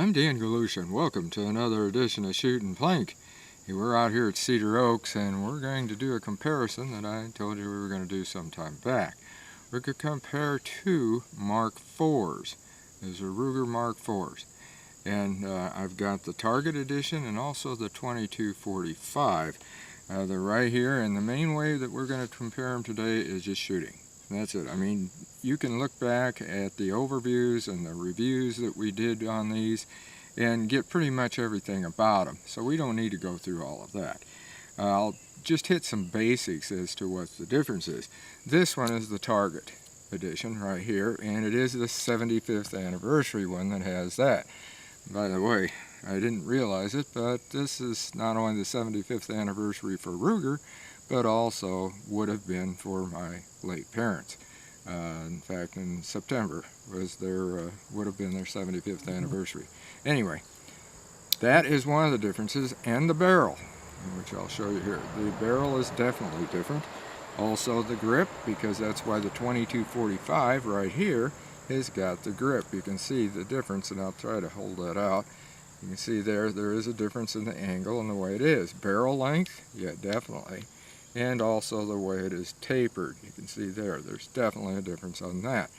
I'm Dan Galusha, and welcome to another edition of Shootin' Plink. We're out here at Cedar Oaks, and we're going to do a comparison that I told you we were going to do some time back. We're going to compare two Mark IVs. These are Ruger Mark IVs. And I've got the Target Edition and also the 2245. They're right here, and the main way that we're going to compare them today is just shooting. That's it. I mean, you can look back at the overviews and the reviews that we did on these and get pretty much everything about them. So we don't need to go through all of that. I'll just hit some basics as to what the difference is. This one is the Target Edition right here, and it is the 75th anniversary one that has that. By the way, I didn't realize it, but this is not only the 75th anniversary for Ruger, but also would have been for my late parents. In fact, in September was their would have been their 75th anniversary. Anyway, that is one of the differences, and the barrel, which I'll show you here. The barrel is definitely different. Also the grip, because that's why the 2245 right here has got the grip. You can see the difference, and I'll try to hold that out. You can see there is a difference in the angle and the way it is. Barrel length, yeah, definitely. And also the way it is tapered. You can see there's definitely a difference on that.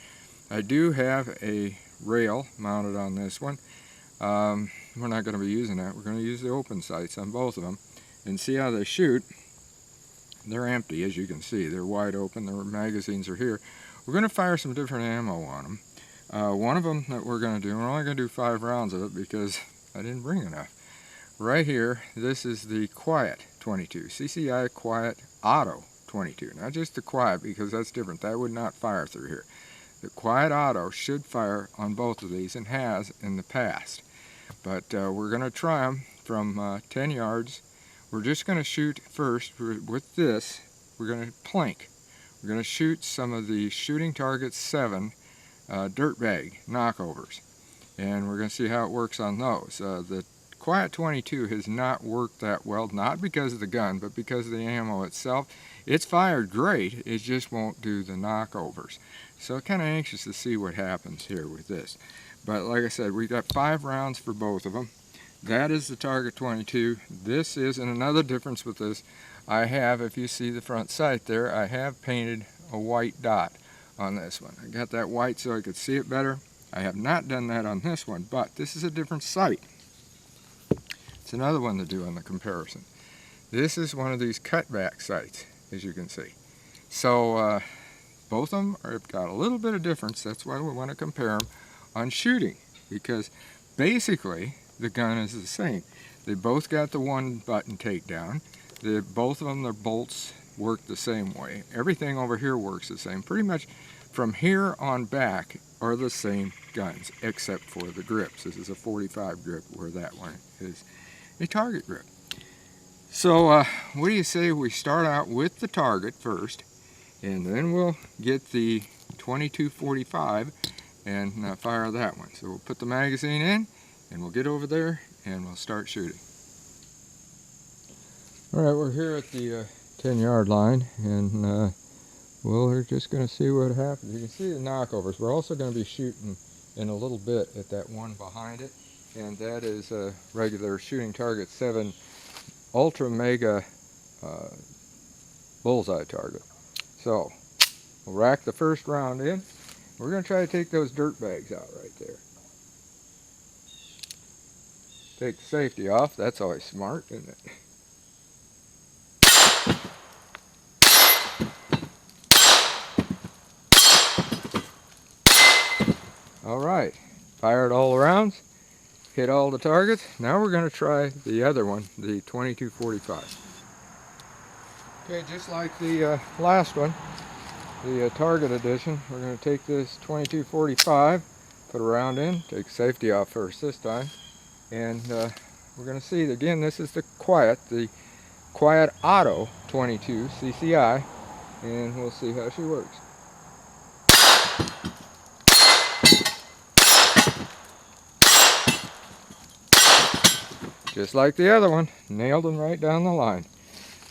I do have a rail mounted on this one. We're not going to be using that. We're going to use the open sights on both of them and see how they shoot. They're empty, as you can see. They're wide open. Their magazines are here. We're going to fire some different ammo on them. One of them that we're going to do, we're only going to do 5 rounds of it because I didn't bring enough. Right here, this is the Quiet 22, CCI Quiet Auto 22. Not just the Quiet, because that's different. That would not fire through here. The Quiet Auto should fire on both of these and has in the past. But we're going to try them from 10 yards. We're just going to shoot first with this. We're going to Plink. We're going to shoot some of the Shooting Target 7 dirtbag knockovers. And we're going to see how it works on those. The Quiet 22 has not worked that well, not because of the gun, but because of the ammo itself. It's fired great, it just won't do the knockovers. So kind of anxious to see what happens here with this. But like I said, we've got 5 rounds for both of them. That is the Target 22. This is, and another difference with this, I have, if you see the front sight there, I have painted a white dot on this one. I got that white so I could see it better. I have not done that on this one, but this is a different sight. It's another one to do on the comparison. This is one of these cutback sights, as you can see. So both of them have got a little bit of difference. That's why we want to compare them on shooting, because basically the gun is the same. They both got the 1-button takedown. Both of them, their bolts work the same way. Everything over here works the same. Pretty much from here on back are the same guns, except for the grips. This is a 45 grip, where that one is a Target grip. So what do you say we start out with the Target first, and then we'll get the 2245 and fire that one. So we'll put the magazine in, and we'll get over there and we'll start shooting. Alright, we're here at the 10-yard line, and we're just going to see what happens. You can see the knockovers. We're also going to be shooting in a little bit at that one behind it, and that is a regular Shooting Target 7 Ultra Mega bullseye target. So we'll rack the first round in. We're going to try to take those dirt bags out right there. Take the safety off. That's always smart, isn't it? Alright, fired all the rounds, hit all the targets. Now we're going to try the other one, the 2245. Okay, just like the last one, the Target Edition, we're going to take this 2245, put a round in, take safety off first this time, and we're going to see, again, this is the Quiet Auto 22 CCI, and we'll see how she works. Just like the other one, nailed them right down the line.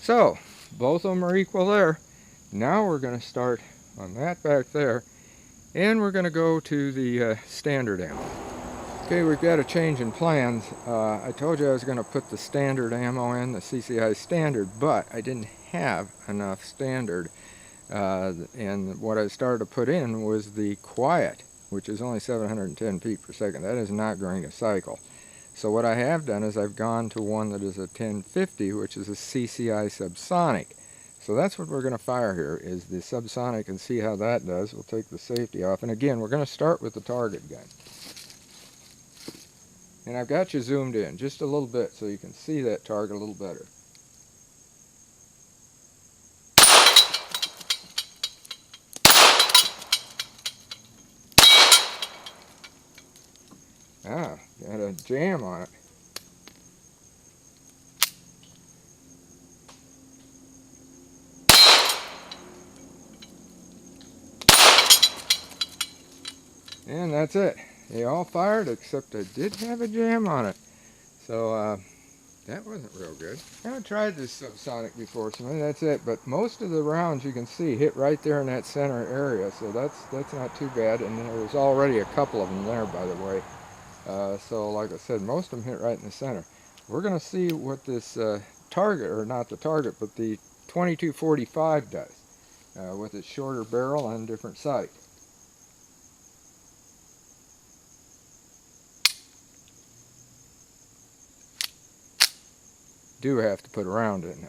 So, both of them are equal there. Now we're going to start on that back there, and we're going to go to the standard ammo. Okay, we've got a change in plans. I told you I was going to put the standard ammo in, the CCI standard, but I didn't have enough standard. And what I started to put in was the quiet, which is only 710 feet per second. That is not going to cycle. So what I have done is I've gone to one that is a 1050, which is a CCI subsonic. So that's what we're going to fire here, is the subsonic, and see how that does. We'll take the safety off. And again, we're going to start with the target gun. And I've got you zoomed in just a little bit so you can see that target a little better. Ah, got a jam on it. And that's it. They all fired, except I did have a jam on it. So that wasn't real good. I haven't tried this subsonic before, so maybe that's it. But most of the rounds, you can see, hit right there in that center area. So that's not too bad. And there was already a couple of them there, by the way. So like I said, most of them hit right in the center. We're going to see what this target, or not the target, but the 2245 does with its shorter barrel and different sight. Do have to put a round in now.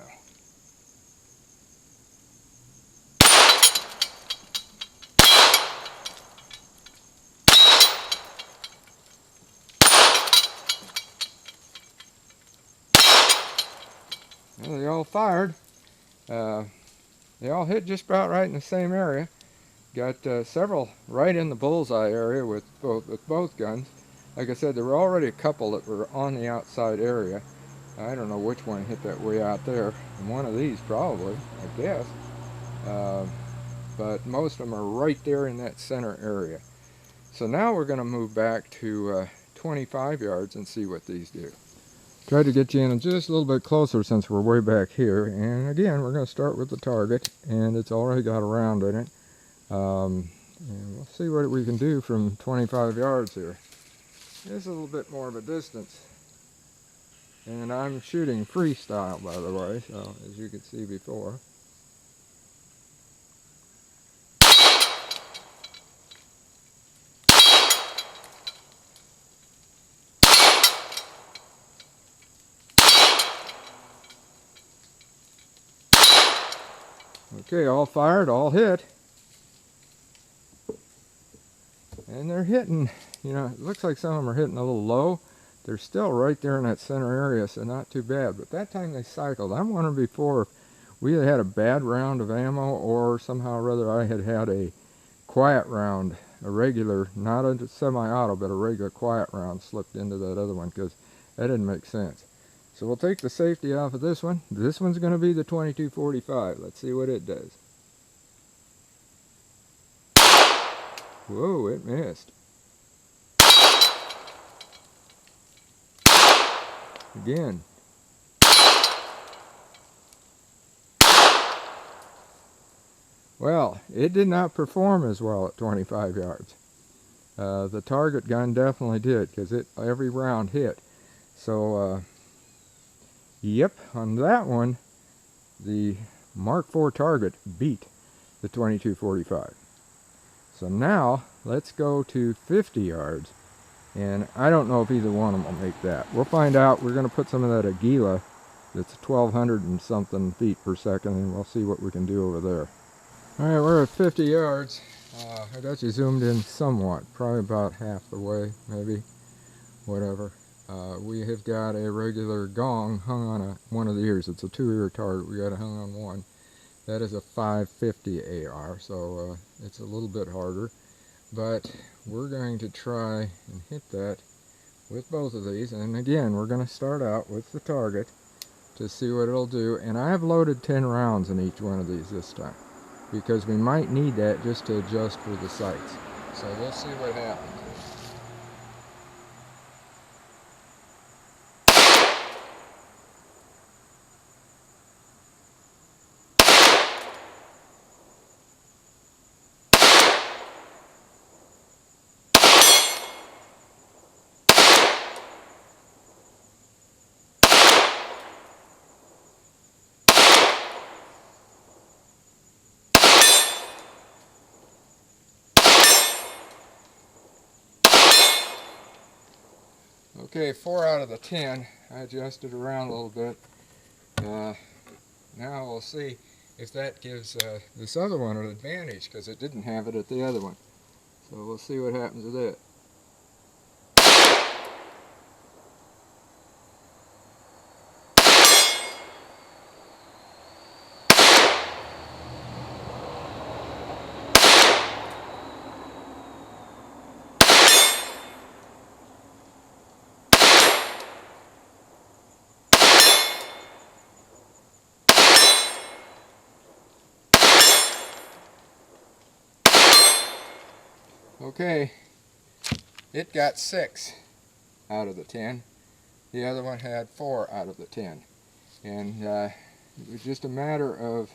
Well, they all fired. They all hit just about right in the same area. Got several right in the bullseye area with both guns. Like I said, there were already a couple that were on the outside area. I don't know which one hit that way out there. One of these probably, I guess. But most of them are right there in that center area. So now we're going to move back to 25 yards and see what these do. Tried to get you in just a little bit closer since we're way back here. And again, we're going to start with the target, and it's already got a round in it. And we'll see what we can do from 25 yards here. It's a little bit more of a distance. And I'm shooting freestyle, by the way, so as you could see before. Okay, all fired, all hit. And they're hitting, you know, it looks like some of them are hitting a little low. They're still right there in that center area, so not too bad. But that time they cycled. I'm wondering before if we had a bad round of ammo, or somehow or other I had a quiet round, a regular, not a semi-auto, but a regular quiet round slipped into that other one, because that didn't make sense. So we'll take the safety off of this one. This one's going to be the 2245. Let's see what it does. Whoa, it missed. Again. Well, it did not perform as well at 25 yards. The target gun definitely did, because every round hit. So, yep, on that one, the Mark IV target beat the 2245. So now, let's go to 50 yards. And I don't know if either one of them will make that. We'll find out. We're going to put some of that Aguila that's 1,200 and something feet per second, and we'll see what we can do over there. Alright, we're at 50 yards. I got you zoomed in somewhat, probably about half the way, maybe, whatever. We have got a regular gong hung on one of the ears. It's a 2-ear target. We got it hung on one. That is a 550 AR, so it's a little bit harder. But we're going to try and hit that with both of these. And again, we're going to start out with the target to see what it'll do. And I have loaded 10 rounds in each one of these this time, because we might need that just to adjust for the sights. So we'll see what happens. Okay, 4 out of the 10. I adjusted around a little bit. Now we'll see if that gives this other one an advantage, because it didn't have it at the other one. So we'll see what happens with it. Okay, it got 6 out of the 10. The other one had 4 out of the 10. And it was just a matter of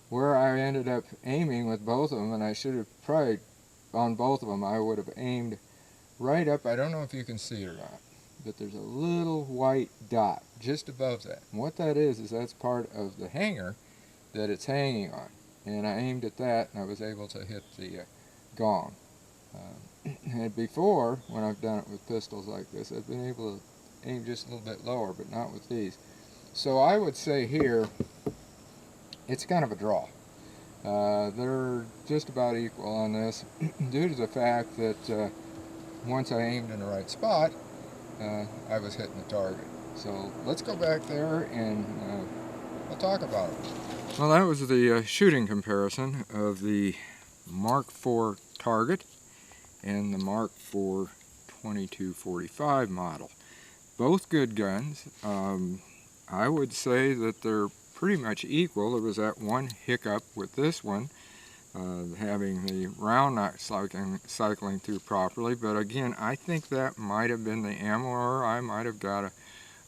where I ended up aiming with both of them, and I should have probably, on both of them, I would have aimed right up. I don't know if you can see it or not, but there's a little white dot just above that. And what that is that's part of the hanger that it's hanging on. And I aimed at that, and I was able to hit the gong. And before, when I've done it with pistols like this, I've been able to aim just a little bit lower, but not with these. So I would say here, it's kind of a draw. They're just about equal on this, due to the fact that once I aimed in the right spot, I was hitting the target. So let's go back there and we'll talk about it. Well, that was the shooting comparison of the Mark IV target and the Mark IV 2245 model. Both good guns. I would say that they're pretty much equal. There was that one hiccup with this one, having the round not cycling through properly, but again, I think that might have been the ammo, or I might have got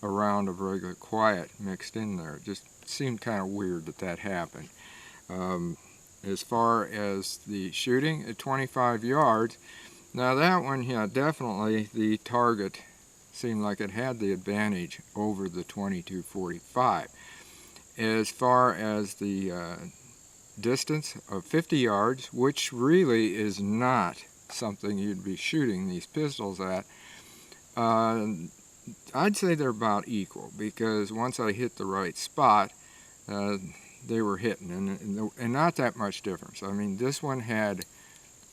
a round of regular quiet mixed in there. It just seemed kind of weird that that happened. As far as the shooting at 25 yards, now that one, yeah, definitely the target seemed like it had the advantage over the 2245. As far as the distance of 50 yards, which really is not something you'd be shooting these pistols at, I'd say they're about equal, because once I hit the right spot, they were hitting, and not that much difference. I mean, this one had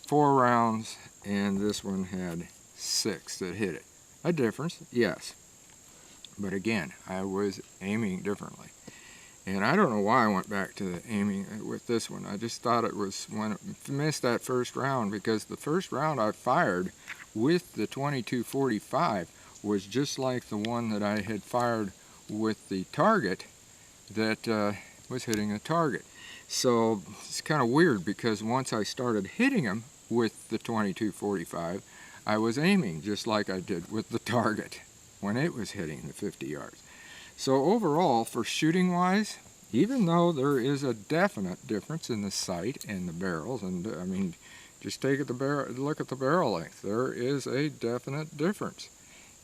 4 rounds and this one had 6 that hit it. A difference, yes, but again, I was aiming differently. And I don't know why I went back to aiming with this one. I just thought it was when it missed that first round, because the first round I fired with the 2245 was just like the one that I had fired with the target that was hitting a target. So it's kind of weird, because once I started hitting them with the 2245, I was aiming just like I did with the target when it was hitting the 50 yards. So overall, for shooting wise, even though there is a definite difference in the sight and the barrels, and I mean, just look at the barrel length, there is a definite difference.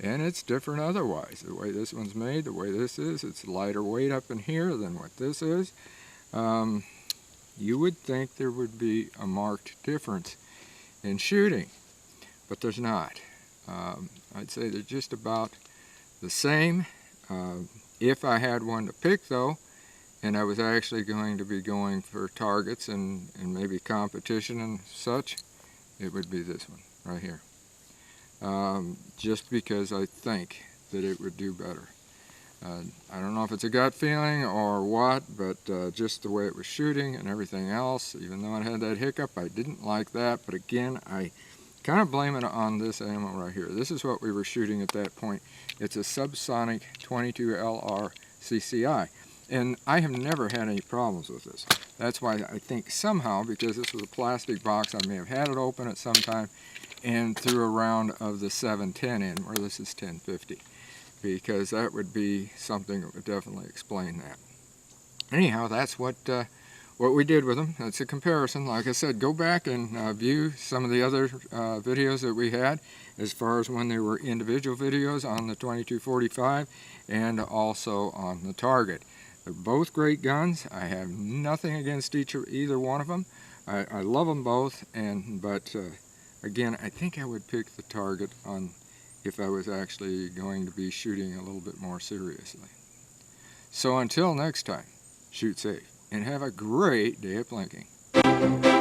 And it's different otherwise. The way this one's made, the way this is, it's lighter weight up in here than what this is. You would think there would be a marked difference in shooting, but there's not. I'd say they're just about the same. If I had one to pick though, and I was actually going to be going for targets and maybe competition and such, it would be this one right here. Just because I think that it would do better. I don't know if it's a gut feeling or what, but just the way it was shooting and everything else, even though it had that hiccup, I didn't like that. But again, I kind of blame it on this ammo right here. This is what we were shooting at that point. It's a subsonic 22LR CCI. And I have never had any problems with this. That's why I think somehow, because this was a plastic box, I may have had it open at some time and threw a round of the 710 in, where this is 1050. Because that would be something that would definitely explain that. Anyhow, that's what we did with them. That's a comparison. Like I said, go back and view some of the other videos that we had, as far as when they were individual videos on the 2245 and also on the target. They're both great guns. I have nothing against either one of them. I love them both, but again, I think I would pick the target on if I was actually going to be shooting a little bit more seriously. So until next time, shoot safe and have a great day of plinking.